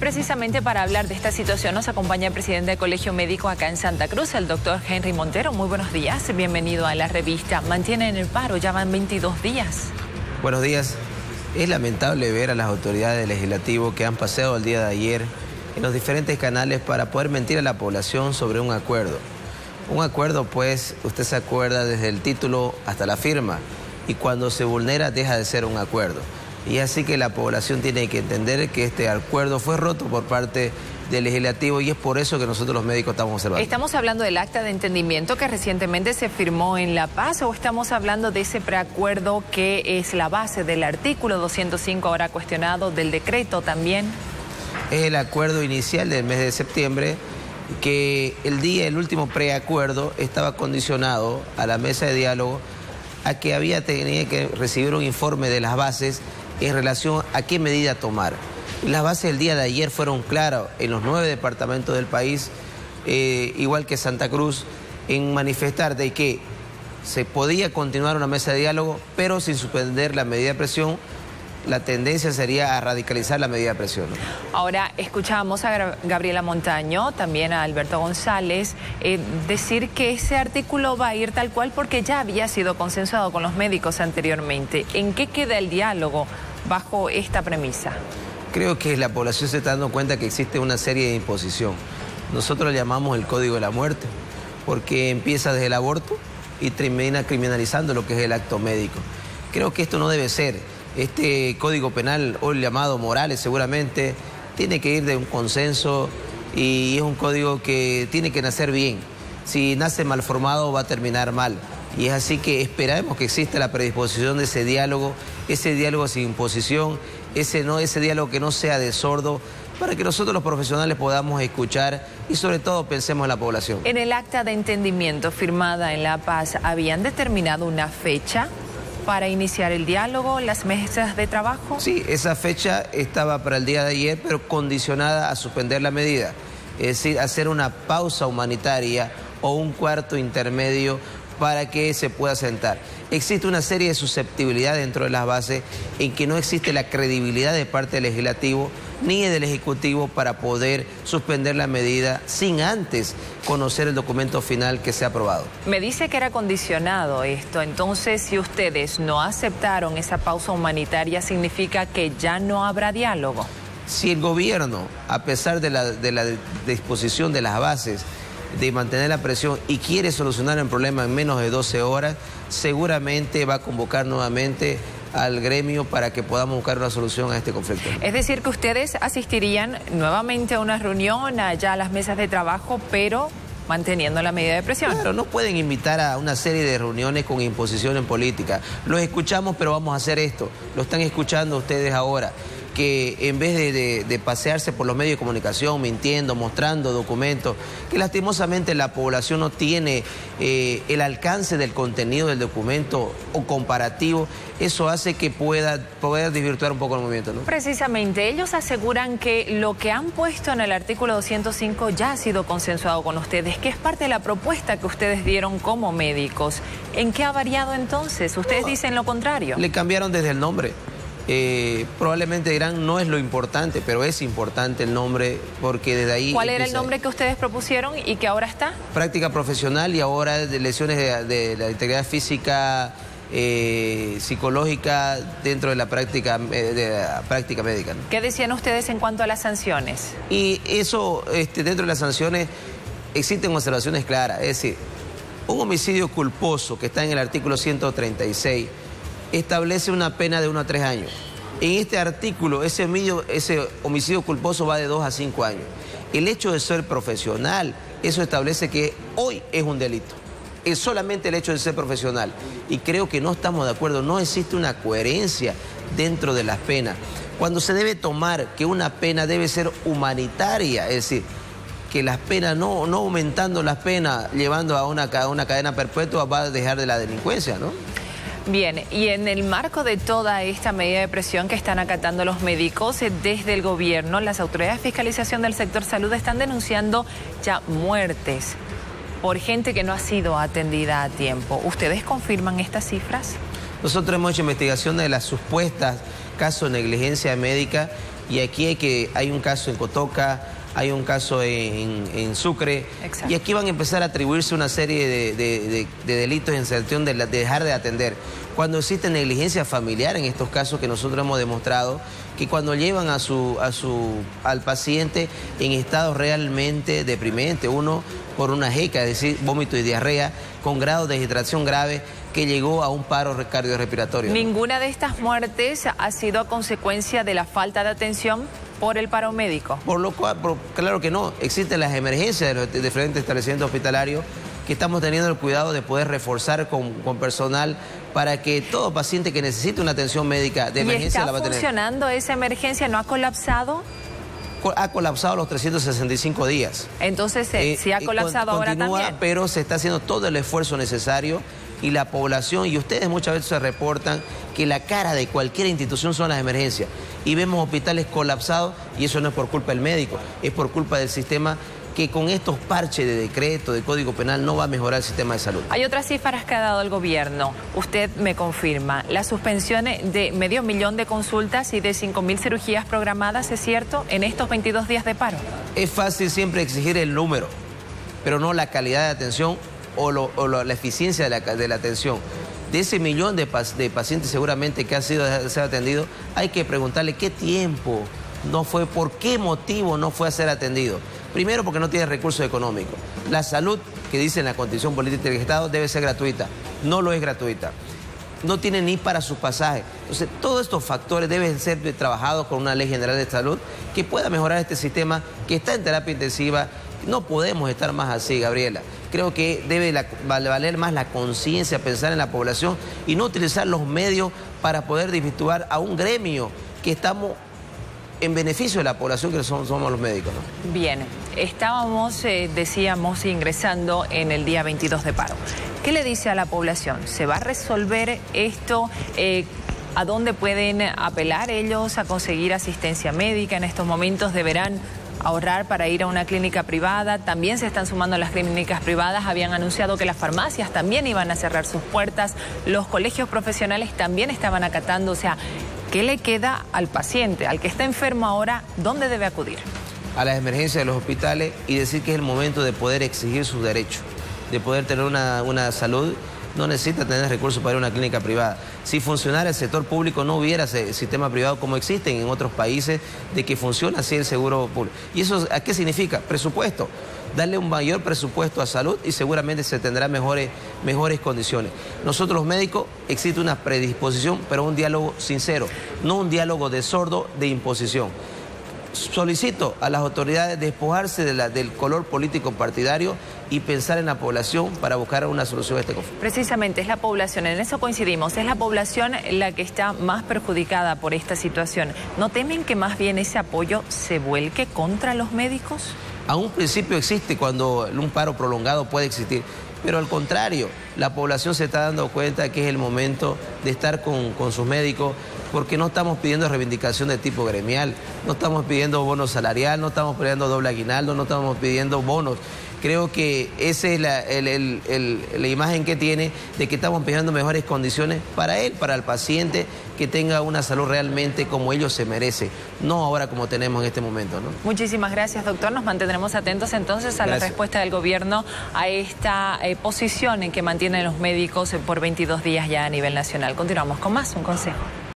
precisamente para hablar de esta situación nos acompaña el presidente del Colegio Médico acá en Santa Cruz, el doctor Henry Montero. Muy buenos días, bienvenido a la revista. Mantienen el paro, ya van 22 días. Buenos días. Es lamentable ver a las autoridades del legislativo que han paseado el día de ayer en los diferentes canales para poder mentir a la población sobre un acuerdo. Un acuerdo, pues, usted se acuerda desde el título hasta la firma, y cuando se vulnera deja de ser un acuerdo. Y así que la población tiene que entender que este acuerdo fue roto por parte del legislativo, y es por eso que nosotros los médicos estamos observando. ¿Estamos hablando del acta de entendimiento que recientemente se firmó en La Paz o estamos hablando de ese preacuerdo que es la base del artículo 205 ahora cuestionado, del decreto también? Es el acuerdo inicial del mes de septiembre, que el último preacuerdo estaba condicionado a la mesa de diálogo a que tenía que recibir un informe de las bases en relación a qué medida tomar. Las bases del día de ayer fueron claras en los 9 departamentos del país, igual que Santa Cruz, en manifestar de que se podía continuar una mesa de diálogo, pero sin suspender la medida de presión. La tendencia sería a radicalizar la medida de presión. Ahora, escuchamos a Gabriela Montaño, también a Alberto González, decir que ese artículo va a ir tal cual porque ya había sido consensuado con los médicos anteriormente. ¿En qué queda el diálogo bajo esta premisa? Creo que la población se está dando cuenta que existe una serie de imposición. Nosotros le llamamos el Código de la Muerte, porque empieza desde el aborto y termina criminalizando lo que es el acto médico. Creo que esto no debe ser. Este Código Penal, hoy llamado Morales seguramente, tiene que ir de un consenso, y es un código que tiene que nacer bien. Si nace mal formado va a terminar mal. Y es así que esperamos que exista la predisposición de ese diálogo sin imposición, ese diálogo que no sea de sordo, para que nosotros los profesionales podamos escuchar y sobre todo pensemos en la población. En el acta de entendimiento firmada en La Paz, ¿habían determinado una fecha para iniciar el diálogo, las mesas de trabajo? Sí, esa fecha estaba para el día de ayer, pero condicionada a suspender la medida. Es decir, hacer una pausa humanitaria o un cuarto intermedio para que se pueda sentar. Existe una serie de susceptibilidades dentro de las bases en que no existe la credibilidad de parte del legislativo ni del ejecutivo para poder suspender la medida sin antes conocer el documento final que se ha aprobado. Me dice que era condicionado esto, entonces si ustedes no aceptaron esa pausa humanitaria, ¿significa que ya no habrá diálogo? Si el gobierno, a pesar de la disposición de las bases, de mantener la presión y quiere solucionar el problema en menos de 12 horas, seguramente va a convocar nuevamente al gremio para que podamos buscar una solución a este conflicto. Es decir, que ustedes asistirían nuevamente a una reunión, allá a las mesas de trabajo, pero manteniendo la medida de presión. Claro, no pueden invitar a una serie de reuniones con imposición en política. Los escuchamos, pero vamos a hacer esto. Lo están escuchando ustedes ahora, que en vez de pasearse por los medios de comunicación mintiendo, mostrando documentos, que lastimosamente la población no tiene el alcance del contenido del documento o comparativo, eso hace que pueda desvirtuar un poco el movimiento, ¿no? Precisamente, ellos aseguran que lo que han puesto en el artículo 205 ya ha sido consensuado con ustedes, que es parte de la propuesta que ustedes dieron como médicos. ¿En qué ha variado entonces? Ustedes dicen lo contrario. Le cambiaron desde el nombre. Probablemente dirán no es lo importante, pero es importante el nombre porque desde ahí... ¿Cuál era el nombre que ustedes propusieron y que ahora está? Práctica profesional, y ahora de lesiones de la integridad física, psicológica dentro de la práctica médica, ¿no? ¿Qué decían ustedes en cuanto a las sanciones? Y eso, dentro de las sanciones existen observaciones claras, es decir, un homicidio culposo que está en el artículo 136 establece una pena de 1 a 3 años. En este artículo, ese homicidio culposo va de 2 a 5 años. El hecho de ser profesional, eso establece que hoy es un delito. Es solamente el hecho de ser profesional. Y creo que no estamos de acuerdo, no existe una coherencia dentro de las penas. Cuando se debe tomar que una pena debe ser humanitaria, es decir, que las penas, no aumentando las penas, llevando a una cadena perpetua, va a dejar de la delincuencia, ¿no? Bien, y en el marco de toda esta medida de presión que están acatando los médicos, desde el gobierno, las autoridades de fiscalización del sector salud están denunciando ya muertes por gente que no ha sido atendida a tiempo. ¿Ustedes confirman estas cifras? Nosotros hemos hecho investigación de las supuestas casos de negligencia médica Y aquí hay un caso en Cotoca, hay un caso en Sucre. Exacto. Y aquí van a empezar a atribuirse una serie de delitos en sanción de dejar de atender. Cuando existe negligencia familiar en estos casos que nosotros hemos demostrado, que cuando llevan al paciente en estado realmente deprimente, uno por una jeca, es decir, vómito y diarrea, con grado de deshidratación grave, que llegó a un paro cardiorrespiratorio. ¿Ninguna de estas muertes ha sido a consecuencia de la falta de atención por el paro médico? Por lo cual, claro que no, existen las emergencias de los diferentes establecimientos hospitalarios que estamos teniendo el cuidado de poder reforzar con personal para que todo paciente que necesite una atención médica de emergencia la va a tener. ¿Y está funcionando esa emergencia? ¿No ha colapsado? Ha colapsado los 365 días. Entonces, sí ha colapsado ahora también. Pero se está haciendo todo el esfuerzo necesario y la población, y ustedes muchas veces se reportan que la cara de cualquier institución son las emergencias. Y vemos hospitales colapsados y eso no es por culpa del médico, es por culpa del sistema que con estos parches de decreto, de Código Penal, no va a mejorar el sistema de salud. Hay otras cifras que ha dado el gobierno. Usted me confirma. La suspensión de 500.000 de consultas y de 5.000 cirugías programadas, ¿es cierto?, en estos 22 días de paro. Es fácil siempre exigir el número, pero no la calidad de atención o la eficiencia de la atención. De ese 1.000.000 de pacientes seguramente que han sido atendidos, hay que preguntarle qué tiempo no fue, por qué motivo no fue a ser atendido. Primero, porque no tiene recursos económicos. La salud, que dice en la Constitución Política del Estado, debe ser gratuita. No lo es gratuita. No tiene ni para sus pasajes. Entonces, todos estos factores deben ser trabajados con una ley general de salud que pueda mejorar este sistema que está en terapia intensiva. No podemos estar más así, Gabriela. Creo que debe valer más la conciencia, pensar en la población y no utilizar los medios para poder desvirtuar a un gremio que estamos en beneficio de la población que somos los médicos, ¿no? Bien, estábamos, decíamos, ingresando en el día 22 de paro. ¿Qué le dice a la población? ¿Se va a resolver esto? ¿A dónde pueden apelar ellos a conseguir asistencia médica? En estos momentos deberán ahorrar para ir a una clínica privada. También se están sumando las clínicas privadas. Habían anunciado que las farmacias también iban a cerrar sus puertas. Los colegios profesionales también estaban acatando. O sea, ¿qué le queda al paciente, al que está enfermo ahora? ¿Dónde debe acudir? A las emergencias de los hospitales y decir que es el momento de poder exigir sus derechos, de poder tener una salud. No necesita tener recursos para ir a una clínica privada. Si funcionara el sector público, no hubiera sistema privado como existen en otros países, de que funciona así el seguro público. ¿Y eso a qué significa? Presupuesto. Darle un mayor presupuesto a salud y seguramente se tendrán mejores condiciones. Nosotros los médicos existe una predisposición, pero un diálogo sincero, no un diálogo de sordo, de imposición. Solicito a las autoridades despojarse del color político partidario y pensar en la población para buscar una solución a este conflicto. Precisamente es la población, en eso coincidimos, es la población la que está más perjudicada por esta situación. ¿No temen que más bien ese apoyo se vuelque contra los médicos? A un principio existe cuando un paro prolongado puede existir, pero al contrario, la población se está dando cuenta que es el momento de estar con sus médicos, porque no estamos pidiendo reivindicación de tipo gremial, no estamos pidiendo bono salarial, no estamos pidiendo doble aguinaldo, no estamos pidiendo bonos. Creo que esa es la imagen que tiene de que estamos pidiendo mejores condiciones para él, para el paciente, que tenga una salud realmente como ellos se merecen, no ahora como tenemos en este momento, ¿no? Muchísimas gracias, doctor. Nos mantendremos atentos entonces a la respuesta del gobierno a esta posición en que mantienen los médicos por 22 días ya a nivel nacional. Continuamos con más, un consejo.